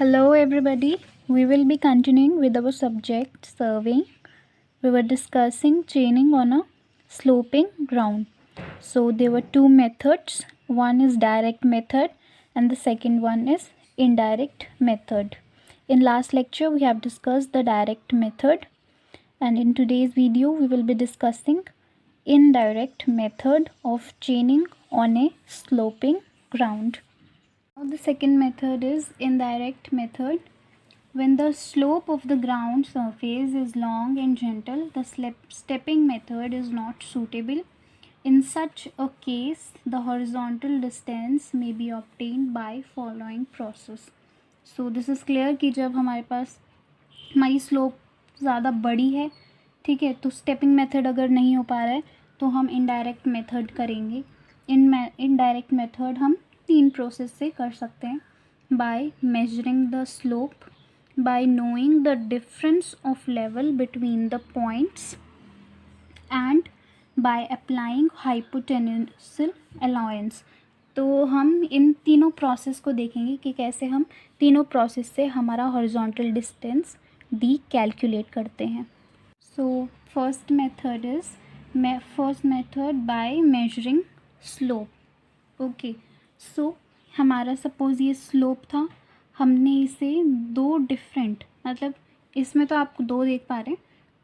Hello everybody, we will be continuing with our subject surveying. We were discussing chaining on a sloping ground. So there were two methods, one is direct method and the second one is indirect method. In last lecture we have discussed the direct method, and in today's video we will be discussing indirect method of chaining on a sloping ground. Now the second method is indirect method. When the slope of the ground surface is long and gentle, the stepping method is not suitable. In such a case, the horizontal distance may be obtained by following process. So this is clear कि जब हमारे पास हमारी slope ज़्यादा बड़ी है, ठीक है, तो स्टेपिंग मेथड अगर नहीं हो पा रहा है तो हम इनडायरेक्ट मेथड करेंगे. इनडायरेक्ट मेथड हम तीन प्रोसेस से कर सकते हैं. By measuring the slope, by knowing the difference of level between the points, and by applying hypotenusal allowance. तो हम इन तीनों प्रोसेस को देखेंगे कि कैसे हम तीनों प्रोसेस से हमारा हॉरिजॉन्टल डिस्टेंस डी कैलकुलेट करते हैं. So first method by measuring slope. Okay, so हमारा सपोज ये स्लोप था, हमने इसे दो डिफरेंट, मतलब इसमें तो आप दो देख पा रहे हैं,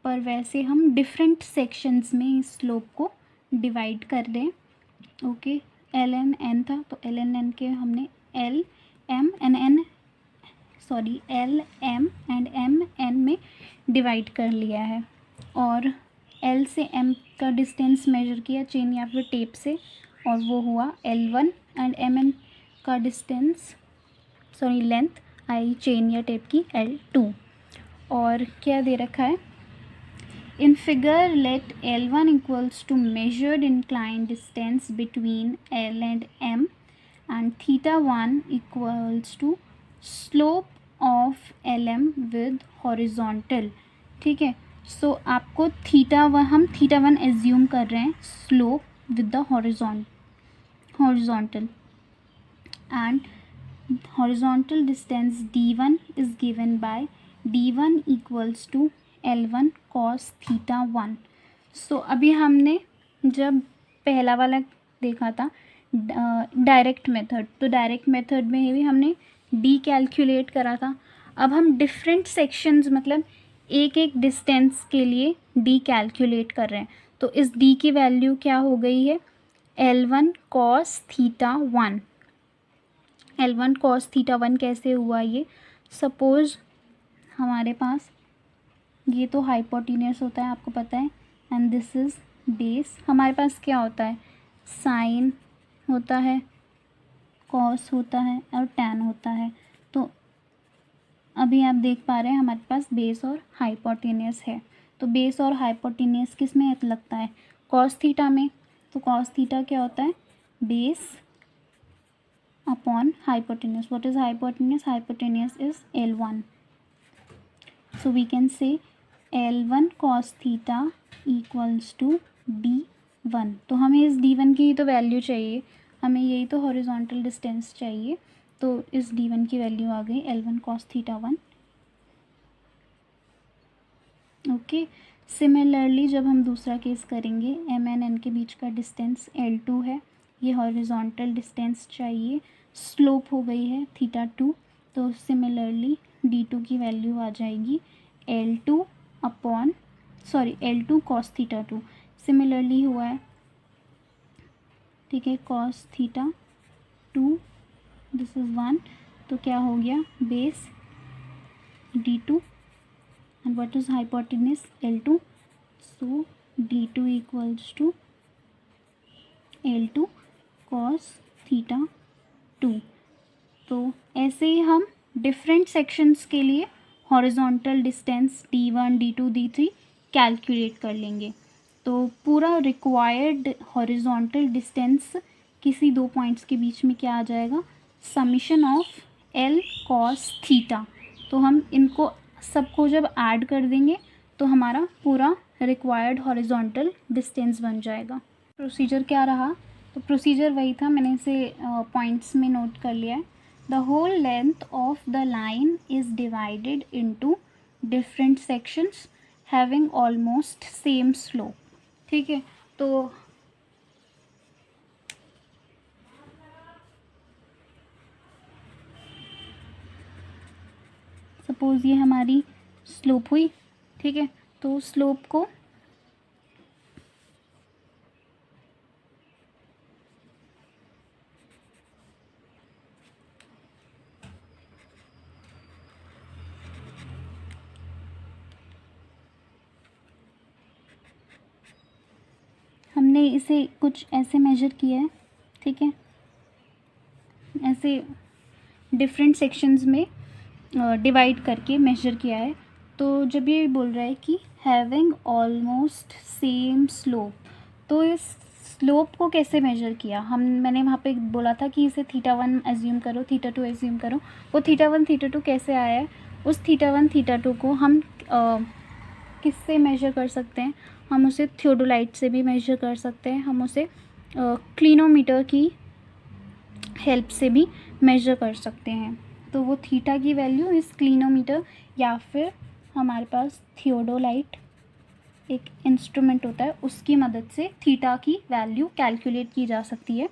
पर वैसे हम डिफरेंट सेक्शंस में इस स्लोप को डिवाइड कर रहे हैं. ओके, एल एन एन था तो एल एन एन के हमने L M and M N में डिवाइड कर लिया है, और एल से एम का डिस्टेंस मेजर किया चेन या फिर टेप से, और वो हुआ L1, एंड एम एन का डिस्टेंस लेंथ आई चेन या टेप की L2. और क्या दे रखा है in figure, let L1 equals to measured incline distance between L and M, and θ1 equals to slope of LM with horizontal. ठीक है, सो आपको हम θ1 एज्यूम कर रहे हैं slope with the horizontal, and horizontal distance d1 is given by d1 equals to L1 cos θ1. सो अभी हमने जब पहला वाला देखा था डायरेक्ट मेथड, तो डायरेक्ट मेथड में भी हमने डी कैलकुलेट करा था. अब हम डिफरेंट सेक्शंस, मतलब एक एक डिस्टेंस के लिए डी कैलकुलेट कर रहे हैं. तो इस डी की वैल्यू क्या हो गई है L1 cos θ1. L1 cos θ1 कैसे हुआ ये, सपोज़ हमारे पास ये तो हाइपोटेन्यूस होता है, आपको पता है, एंड दिस इज़ बेस. हमारे पास क्या होता है, साइन होता है, कॉस होता है और टैन होता है. तो अभी आप देख पा रहे हैं हमारे पास बेस और हाइपोटेन्यूस है. तो बेस और हाइपोटेन्यूस किस में लगता है, कॉस थीटा में. तो कॉस थीटा क्या होता है, base upon hypotenuse. What is hypotenuse? Hypotenuse is L1. So we can say L1 cos theta equals to D1. तो हमें इस D1 की तो वैल्यू चाहिए, हमें यही तो हॉरिजॉन्टल डिस्टेंस चाहिए. तो इस D1 की वैल्यू आ गई L1 cos θ1. ओके, सिमिलरली जब हम दूसरा केस करेंगे, M एंड N के बीच का डिस्टेंस L2 है, ये हॉरिजॉन्टल डिस्टेंस चाहिए, स्लोप हो गई है θ2. तो सिमिलरली D2 की वैल्यू आ जाएगी L2 cos θ2. सिमिलरली हुआ है, ठीक है, cos θ2, दिस इज़ 1. तो क्या हो गया, base D2 and what is hypotenuse L2. So D2 equals to L2 cos θ2. तो ऐसे ही हम डिफरेंट सेक्शंस के लिए horizontal distance D1, D2, D3 calculate कर लेंगे. तो पूरा रिक्वायर्ड हॉरिजॉन्टल डिस्टेंस किसी दो पॉइंट्स के बीच में क्या आ जाएगा, समीशन ऑफ L cos θ. तो हम इनको सबको जब ऐड कर देंगे तो हमारा पूरा रिक्वायर्ड हॉरिजॉन्टल डिस्टेंस बन जाएगा. प्रोसीजर क्या रहा, तो प्रोसीजर वही था, मैंने इसे पॉइंट्स में नोट कर लिया है. The whole length of the line is divided into different sections having almost same slope. ठीक है, तो सपोज ये हमारी स्लोप हुई, ठीक है, तो स्लोप को हमने इसे कुछ ऐसे मेजर किया है, ठीक है, ऐसे डिफरेंट सेक्शंस में डिवाइड करके मेजर किया है। तो जब ये बोल रहा है कि हैविंग ऑलमोस्ट सेम स्लोप, तो इस स्लोप को कैसे मेजर किया, मैंने वहाँ पे बोला था कि इसे θ1 एज्यूम करो, θ2 एज्यूम करो। वो θ1 θ2 कैसे आया है, उस θ1 θ2 को हम किससे मेजर कर सकते हैं, हम उसे थियोडोलाइट से भी मेजर कर सकते हैं, हम उसे क्लिनोमीटर की हेल्प से भी मेजर कर सकते हैं। तो वो थीटा की वैल्यू इस क्लिनोमीटर या फिर हमारे पास थियोडोलाइट एक इंस्ट्रूमेंट होता है, उसकी मदद से थीटा की वैल्यू कैलकुलेट की जा सकती है।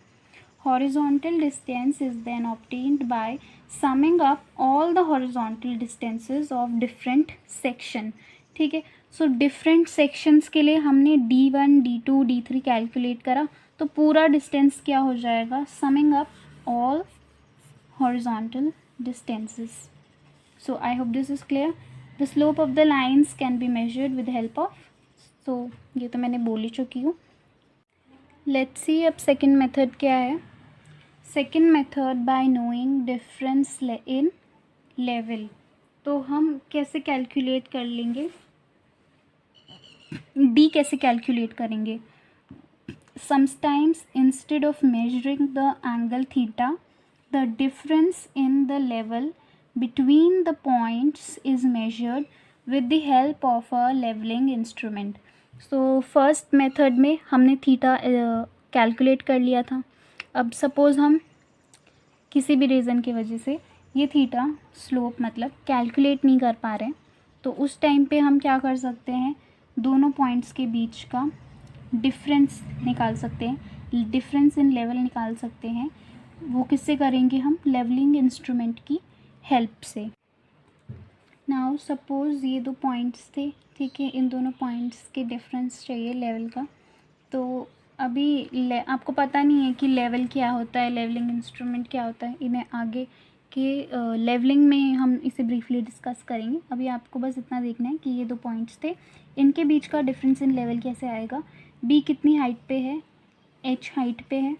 Horizontal distance is then obtained by summing up all the horizontal distances of different section. ठीक है, सो डिफरेंट सेक्शंस के लिए हमने D1 D2 D3 कैलकुलेट करा, तो पूरा डिस्टेंस क्या हो जाएगा, summing up all horizontal distances. So I hope this is clear. The slope of the lines can be measured with the help of, so ये तो मैंने बोल ही चुकी हूँ। Let's see अब second method क्या है। Second method by knowing difference in level, तो हम कैसे कैलकुलेट कर लेंगे, D कैसे कैलकुलेट करेंगे। Sometimes instead of measuring the angle theta, the difference in the level between the points is measured with the help of a leveling instrument. So first method में हमने theta calculate कर लिया था। अब suppose हम किसी भी रीज़न की वजह से ये थीटा स्लोप मतलब कैलकुलेट नहीं कर पा रहे हैं, तो उस टाइम पे हम क्या कर सकते हैं, दोनों पॉइंट्स के बीच का डिफरेंस निकाल सकते हैं, डिफरेंस इन लेवल निकाल सकते हैं। वो किससे करेंगे, हम लेवलिंग इंस्ट्रूमेंट की हेल्प से। नाउ सपोज़ ये दो पॉइंट्स थे, ठीक है, इन दोनों पॉइंट्स के डिफरेंस चाहिए लेवल का। तो अभी आपको पता नहीं है कि लेवल क्या होता है, लेवलिंग इंस्ट्रूमेंट क्या होता है, इन्हें आगे के लेवलिंग में हम इसे ब्रीफली डिस्कस करेंगे। अभी आपको बस इतना देखना है कि ये दो पॉइंट्स थे, इनके बीच का डिफरेंस इन लेवल कैसे आएगा। बी कितनी हाइट पे है, एच हाइट पे है,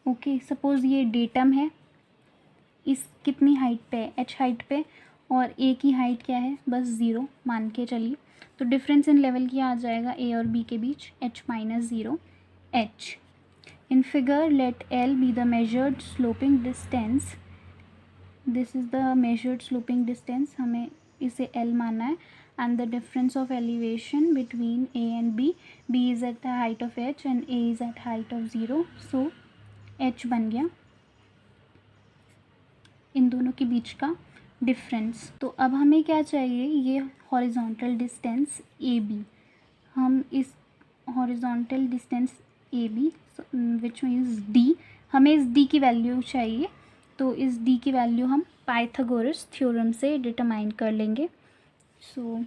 ओके, सपोज़ ये डेटम है, इस कितनी हाइट पे है, एच हाइट पे, और ए की हाइट क्या है, बस 0 मान के चलिए। तो डिफरेंस इन लेवल क्या आ जाएगा, ए और बी के बीच h - 0 h। In figure let L be the measured sloping distance, this is the measured sloping distance, हमें इसे L मानना है, and the difference of elevation between A and B, B is at the height of H and A is at height of 0, so H बन गया इन दोनों के बीच का difference. तो अब हमें क्या चाहिए, ये हॉरिजॉन्टल डिस्टेंस AB, हम इस horizontal distance AB which means D, हमें इस D की वैल्यू चाहिए। तो इस D की वैल्यू हम पाइथागोरस थ्योरम से डिटरमाइन कर लेंगे। सो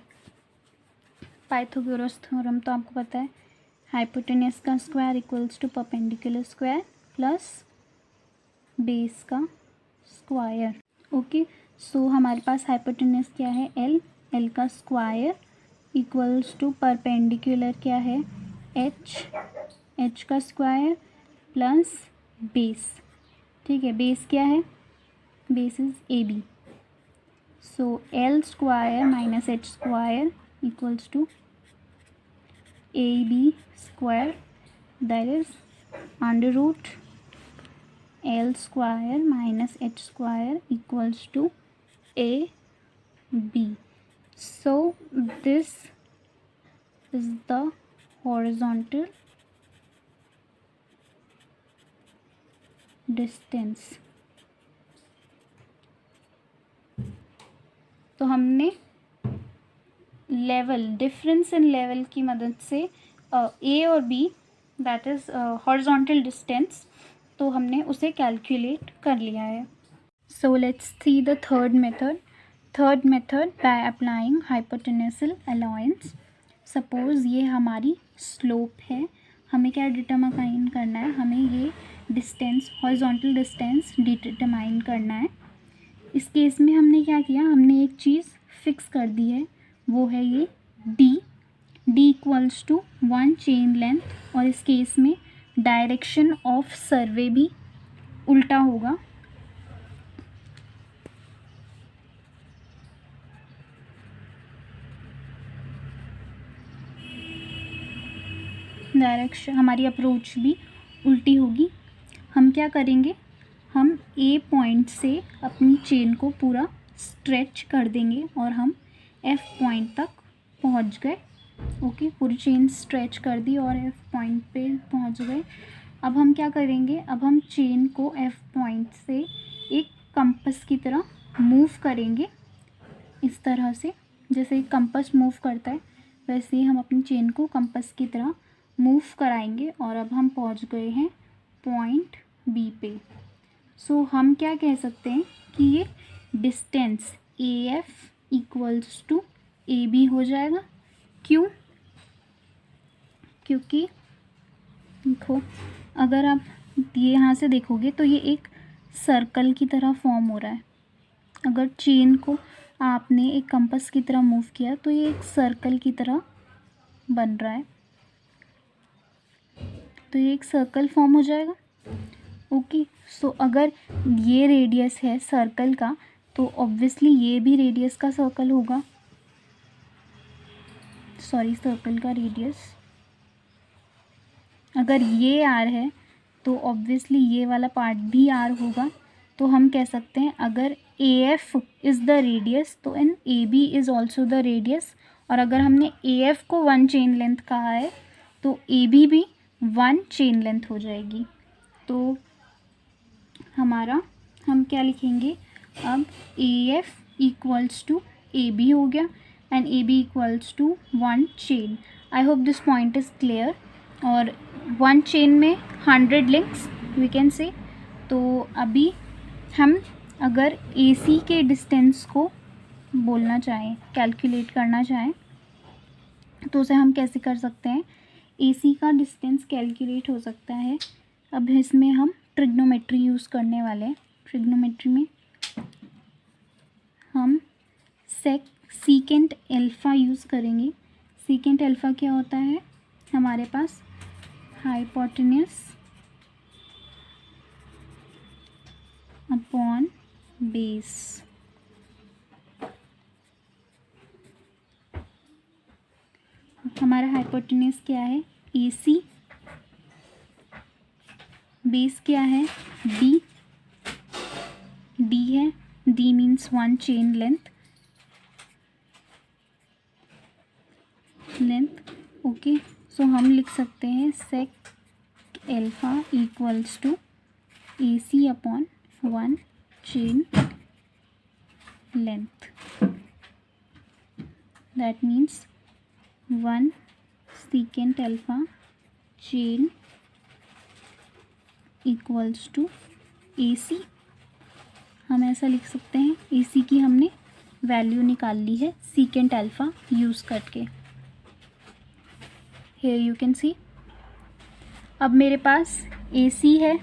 पाइथागोरस थ्योरम तो आपको पता है, हाइपोटेनस का square equals to perpendicular square plus base का स्क्वायर। ओके, सो हमारे पास हाइपोटेनस क्या है, L, L का स्क्वायर इक्वल्स टू परपेंडिकुलर क्या है, H, H का स्क्वायर प्लस बेस। ठीक है, बेस क्या है, base is AB, so L square minus H square equals to AB square, that is under root L square minus H square equals to AB. So this is the horizontal distance, तो हमने level, difference in level की मदद से A और B, that is horizontal distance, तो हमने उसे calculate कर लिया है. So let's see the third method. Third method by applying hypotenusal allowance. Suppose ये हमारी स्लोप है, हमें क्या डिटरमाइन करना है, हमें ये डिस्टेंस, हॉरिजॉन्टल डिस्टेंस डिटरमाइन करना है. इस केस में हमने क्या किया, हमने एक चीज़ फिक्स कर दी है, वो है ये d equals to 1 chain length, और इस केस में डायरेक्शन ऑफ सर्वे भी उल्टा होगा. डायरेक्शन, हमारी अप्रोच भी उल्टी होगी. हम क्या करेंगे, हम ए पॉइंट से अपनी चेन को पूरा स्ट्रेच कर देंगे और हम एफ पॉइंट तक पहुंच गए. ओके, पूरी चेन स्ट्रेच कर दी और एफ पॉइंट पे पहुंच गए. अब हम क्या करेंगे, अब हम चेन को एफ पॉइंट से एक कंपास की तरह मूव करेंगे. इस तरह से जैसे एक कंपास मूव करता है वैसे ही हम अपनी चेन को कंपास की तरह मूव कराएंगे. और अब हम पहुंच गए हैं पॉइंट बी पे. सो हम क्या कह सकते हैं कि ये distance A F equals to A B हो जाएगा. क्यों? क्योंकि देखो, अगर आप ये यहाँ से देखोगे तो ये एक सर्कल की तरह फॉर्म हो रहा है. अगर चेन को आपने एक कंपास की तरह मूव किया तो ये एक सर्कल की तरह बन रहा है, तो ये एक सर्कल फॉर्म हो जाएगा. ओके, सो अगर ये रेडियस है सर्कल का तो ऑब्वियसली ये भी रेडियस का सर्कल होगा. सॉरी, सर्कल का रेडियस. अगर ये आर है तो ऑब्वियसली ये वाला पार्ट भी आर होगा. तो हम कह सकते हैं अगर A F is the radius तो and A B is also the radius. और अगर हमने ए एफ को 1 चेन लेंथ कहा है तो ए बी भी 1 चेन लेंथ हो जाएगी. तो हमारा, हम क्या लिखेंगे अब, A F equals to A B हो गया and A B equals to 1 chain. I hope this point is clear. और 1 चेन में 100 लिंक्स वी कैन से. तो अभी हम अगर ए सी के डिस्टेंस को बोलना चाहें, कैलकुलेट करना चाहें, तो उसे हम कैसे कर सकते हैं. ए सी का डिस्टेंस कैलकुलेट हो सकता है. अब इसमें हम ट्रिग्नोमेट्री यूज़ करने वाले हैं. ट्रिग्नोमेट्री में हम सीकेंट अल्फ़ा यूज़ करेंगे. सीकेंट अल्फ़ा क्या होता है, हमारे पास हाइपोटेन्यूस अपॉन बेस. हमारा हाइपोटेन्यूस क्या है, ए सी. बेस क्या है, डी. डी है, D means 1 chain length. Okay, so हम लिख सकते हैं sec alpha equals to A C upon 1 chain length. That means 1 secant alpha chain equals to A C. हम ऐसा लिख सकते हैं. ए सी की हमने वैल्यू निकाल ली है सीकेंट अल्फ़ा यूज़ करके. Here you can see. अब मेरे पास ए सी है.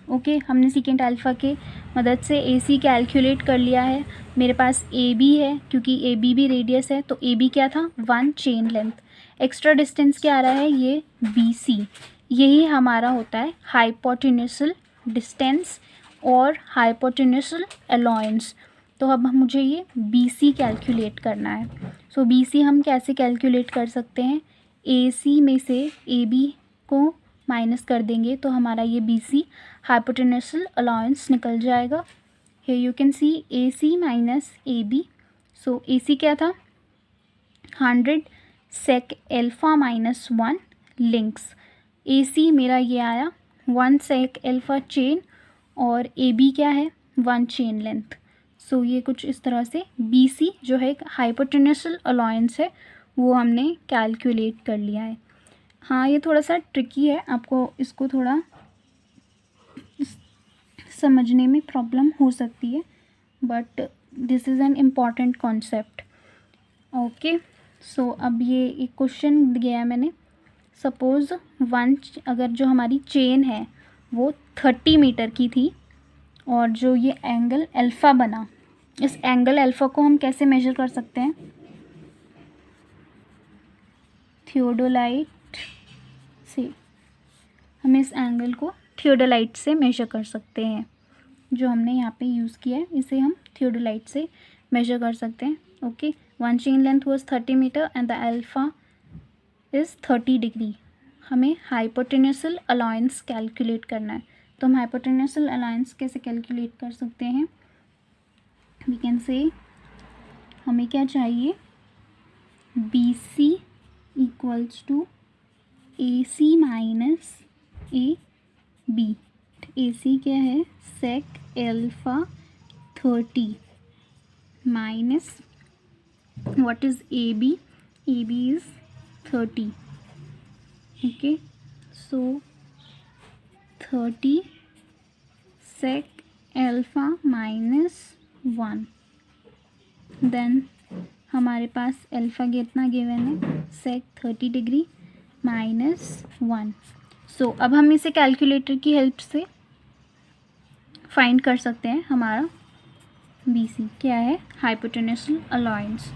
ओके, हमने सीकेंट अल्फ़ा के मदद से ए सी कैलकुलेट कर लिया है. मेरे पास ए बी है, क्योंकि ए बी भी रेडियस है, तो ए बी क्या था, 1 चेन लेंथ. एक्स्ट्रा डिस्टेंस क्या आ रहा है, ये बी सी. यही हमारा होता है हाइपोटेन्यूसल डिस्टेंस और हाइपोटेन्यूसल अलाउंस. तो अब मुझे ये बी सी कैलकुलेट करना है. सो बी सी हम कैसे कैलकुलेट कर सकते हैं, ए सी में से ए बी को माइनस कर देंगे तो हमारा ये बी सी हाइपोटेन्यूसल अलाउंस निकल जाएगा. Here you can see A C minus A B. So A C क्या था, 100 sec alpha minus 1 links. A C मेरा ये आया 1 सेक एल्फ़ा चेन और ए बी क्या है, 1 चेन लेंथ. सो ये कुछ इस तरह से BC जो है एक हाइपोटेन्यूसल अलाउंस है वो हमने कैलकुलेट कर लिया है। हाँ, ये थोड़ा सा ट्रिकी है, आपको इसको थोड़ा समझने में प्रॉब्लम हो सकती है, but this is an important concept. Okay, so अब ये एक क्वेश्चन दिया है मैंने। सपोज़ अगर जो हमारी चेन है वो 30 मीटर की थी और जो ये एंगल अल्फ़ा बना, इस एंगल अल्फ़ा को हम कैसे मेजर कर सकते हैं? थियोडोलाइट से हम इस एंगल को थियोडोलाइट से मेजर कर सकते हैं। जो हमने यहाँ पे यूज़ किया है इसे हम थियोडोलाइट से मेजर कर सकते हैं। Okay, one chain length was 30 meter and the alpha is 30 degree. हमें हाइपोटेन्यूसल अलाउंस कैलकुलेट करना है, तो हम हाइपोटेन्यूसल अलाउंस कैसे कैलकुलेट कर सकते हैं? वी कैन से हमें क्या चाहिए, BC equals to AC minus AB। AC क्या है, sec alpha 30 minus what is AB? AB is 30। Okay, so 30 sec alpha minus 1, then हमारे पास अल्फ़ा कितना गिवन है, सेक 30 डिग्री माइनस 1। सो अब हम इसे कैलकुलेटर की हेल्प से फाइंड कर सकते हैं। हमारा BC क्या है, हाइपोटेन्यूसल अलाउंस।